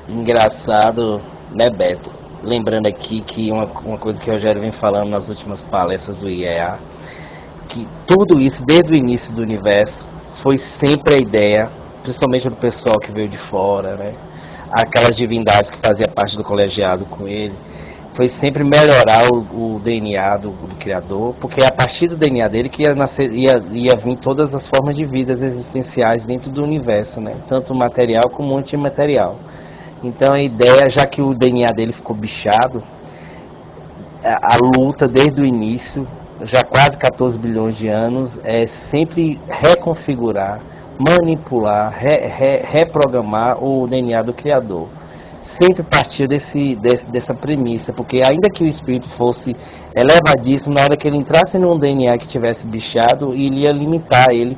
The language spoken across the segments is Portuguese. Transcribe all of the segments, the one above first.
Engraçado, né, Beto? Lembrando aqui que uma coisa que o Rogério vem falando nas últimas palestras do IEA, que tudo isso, desde o início do universo, foi sempre a ideia, principalmente do pessoal que veio de fora, né? Aquelas divindades que faziam parte do colegiado com ele, foi sempre melhorar o DNA do Criador, porque é a partir do DNA dele que ia vir todas as formas de vidas existenciais dentro do universo, né? Tanto material como antimaterial. Então a ideia, já que o DNA dele ficou bichado, a luta desde o início, já quase 14 bilhões de anos, é sempre reconfigurar, manipular, reprogramar o DNA do Criador. Sempre partiu dessa premissa, porque ainda que o espírito fosse elevadíssimo, na hora que ele entrasse num DNA que tivesse bichado, ele ia limitar ele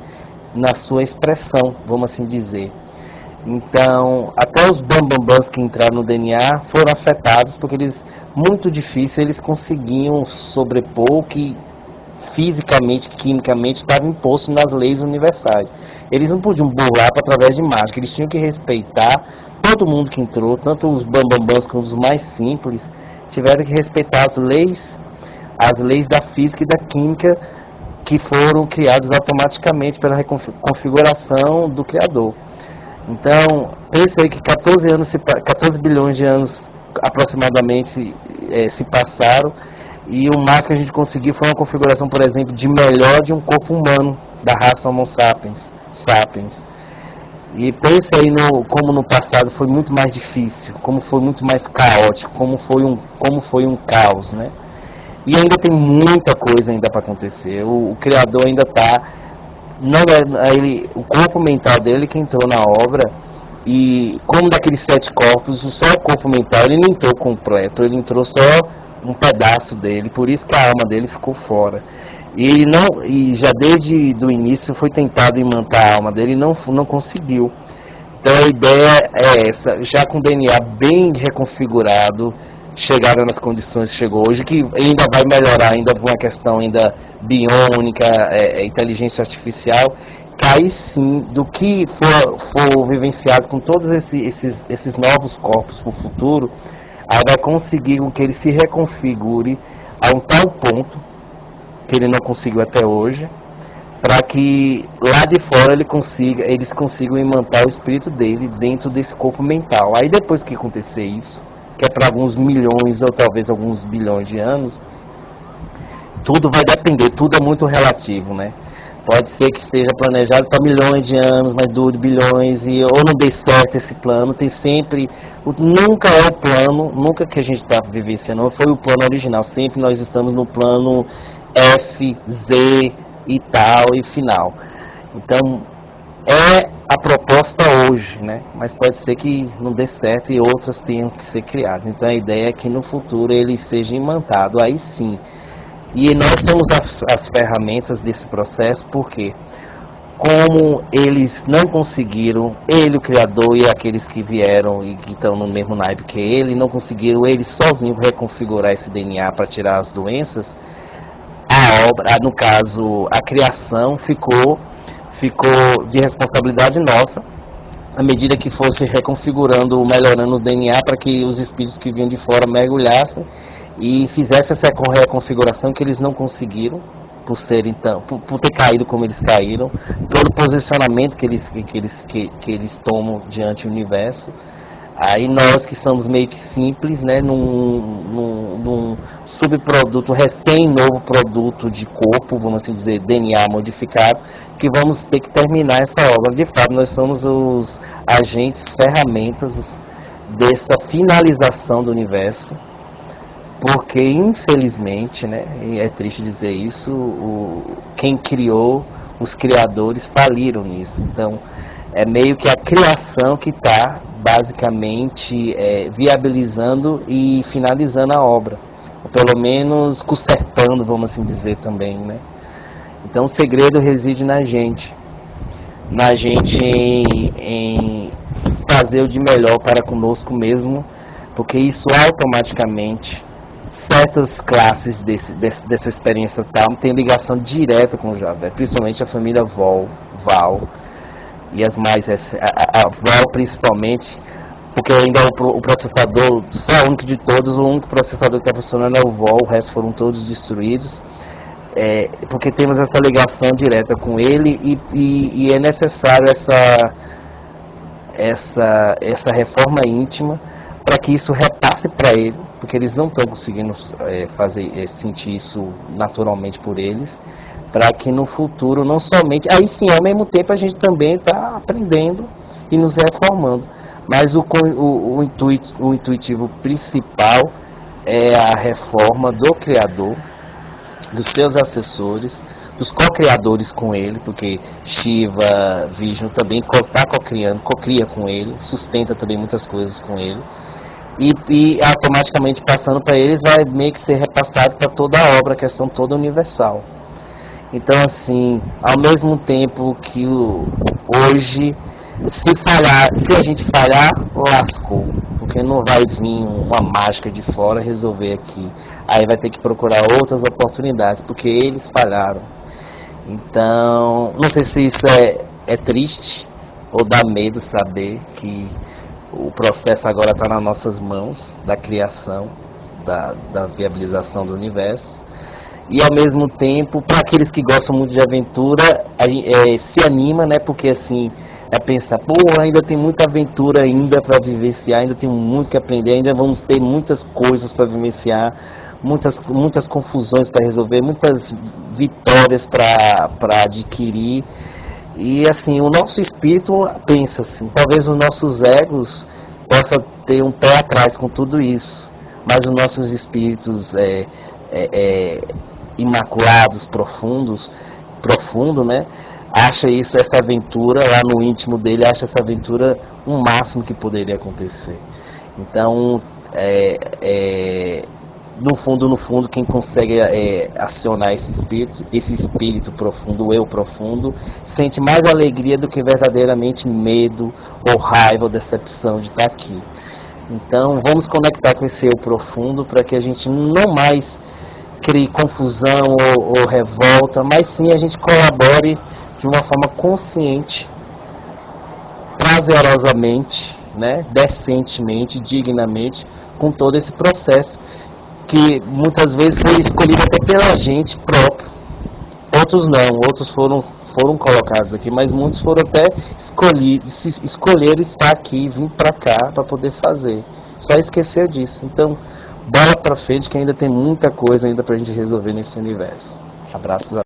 na sua expressão, vamos assim dizer. Então, até os bambambãs que entraram no DNA foram afetados, porque eles, muito difícil, eles conseguiam sobrepor o que fisicamente, quimicamente, estava imposto nas leis universais. Eles não podiam burlar através de mágica, eles tinham que respeitar todo mundo que entrou, tanto os bambambãs como os mais simples, tiveram que respeitar as leis da física e da química que foram criadas automaticamente pela reconfiguração do Criador. Então, pense aí que 14 bilhões de anos aproximadamente se passaram, e o máximo que a gente conseguiu foi uma configuração, por exemplo, de melhor de um corpo humano da raça Homo sapiens. E pense aí como no passado foi muito mais difícil, como foi muito mais caótico, como foi um caos, né? E ainda tem muita coisa ainda para acontecer. O Criador ainda está, o corpo mental dele que entrou na obra, e como daqueles 7 corpos, só o corpo mental ele não entrou completo, ele entrou só um pedaço dele, por isso que a alma dele ficou fora. E já desde o início foi tentado imantar a alma dele e não conseguiu. Então a ideia é essa, já com o DNA bem reconfigurado, chegaram nas condições que chegou hoje, que ainda vai melhorar, ainda por uma questão ainda biônica, inteligência artificial, que aí sim, do que for vivenciado com todos esses novos corpos para o futuro, aí vai conseguir que ele se reconfigure a um tal ponto que ele não conseguiu até hoje, para que lá de fora eles consigam imantar o espírito dele dentro desse corpo mental. Aí depois que acontecer isso, que é para alguns milhões ou talvez alguns bilhões de anos, tudo vai depender, tudo é muito relativo, né? Pode ser que esteja planejado para milhões de anos, mas dure bilhões, ou não dê certo esse plano. Tem sempre, nunca é o plano, nunca que a gente está vivenciando, foi o plano original. Sempre nós estamos no plano F, Z e tal, e final. Então, é a proposta hoje, né? Mas pode ser que não dê certo e outras tenham que ser criadas. Então, a ideia é que no futuro ele seja imantado, aí sim. E nós somos as ferramentas desse processo, porque como eles não conseguiram, ele, o Criador, e aqueles que vieram e que estão no mesmo naipe que ele, não conseguiram eles sozinhos reconfigurar esse DNA para tirar as doenças, a obra, no caso, a criação ficou de responsabilidade nossa, à medida que fosse reconfigurando, melhorando o DNA, para que os espíritos que vinham de fora mergulhassem e fizessem essa reconfiguração que eles não conseguiram, por ter caído como eles caíram, pelo posicionamento que eles tomam diante do universo. Aí nós que somos meio que simples, né, num subproduto, novo produto de corpo, vamos assim dizer, DNA modificado, que vamos ter que terminar essa obra. De fato, nós somos os agentes, ferramentas dessa finalização do universo, porque infelizmente, né, e é triste dizer isso, quem criou, os criadores faliram nisso. Então é meio que a criação que está basicamente viabilizando e finalizando a obra, ou pelo menos consertando, vamos assim dizer também, né? Então o segredo reside na gente em fazer o de melhor para conosco mesmo, porque isso automaticamente, certas classes dessa experiência tal tem ligação direta com o Javé, principalmente a família Val, e as mais, a Val principalmente, porque ainda o processador, só o único de todos, o único processador que está funcionando é o VOL, o resto foram todos destruídos, porque temos essa ligação direta com ele e é necessário essa reforma íntima para que isso repasse para ele, porque eles não estão conseguindo sentir isso naturalmente por eles, para que no futuro não somente, aí sim, ao mesmo tempo a gente também está aprendendo e nos reformando, mas o intuitivo principal é a reforma do Criador, dos seus assessores, dos co-criadores com ele, porque Shiva, Vishnu também está co-cria com ele, sustenta também muitas coisas com ele, e automaticamente passando para eles vai meio que ser repassado para toda a obra, a questão toda universal. Então, assim, ao mesmo tempo que hoje, se a gente falhar, lascou, porque não vai vir uma mágica de fora resolver aqui. Aí vai ter que procurar outras oportunidades, porque eles falharam. Então, não sei se isso é triste ou dá medo saber que o processo agora está nas nossas mãos, da criação, da viabilização do universo. E ao mesmo tempo, para aqueles que gostam muito de aventura, se anima, né? Porque assim, pensar, pô, ainda tem muita aventura ainda para vivenciar, ainda tem muito que aprender, ainda vamos ter muitas coisas para vivenciar, muitas confusões para resolver, muitas vitórias para adquirir. E assim, o nosso espírito pensa assim, talvez os nossos egos possam ter um pé atrás com tudo isso, mas os nossos espíritos imaculados, profundo, né? Acha essa aventura lá no íntimo dele, acha essa aventura o máximo que poderia acontecer. Então, no fundo, quem consegue acionar esse espírito profundo, o eu profundo, sente mais alegria do que verdadeiramente medo, ou raiva, ou decepção de estar aqui. Então, vamos conectar com esse eu profundo para que a gente não mais crie confusão ou revolta, mas sim a gente colabore de uma forma consciente, prazerosamente, né, decentemente, dignamente, com todo esse processo, que muitas vezes foi escolhido até pela gente próprio. Outros não, outros foram colocados aqui, mas muitos foram até escolheram estar aqui, vir para cá para poder fazer. Só esqueceu disso. Então, bola para frente que ainda tem muita coisa ainda para a gente resolver nesse universo. Abraços a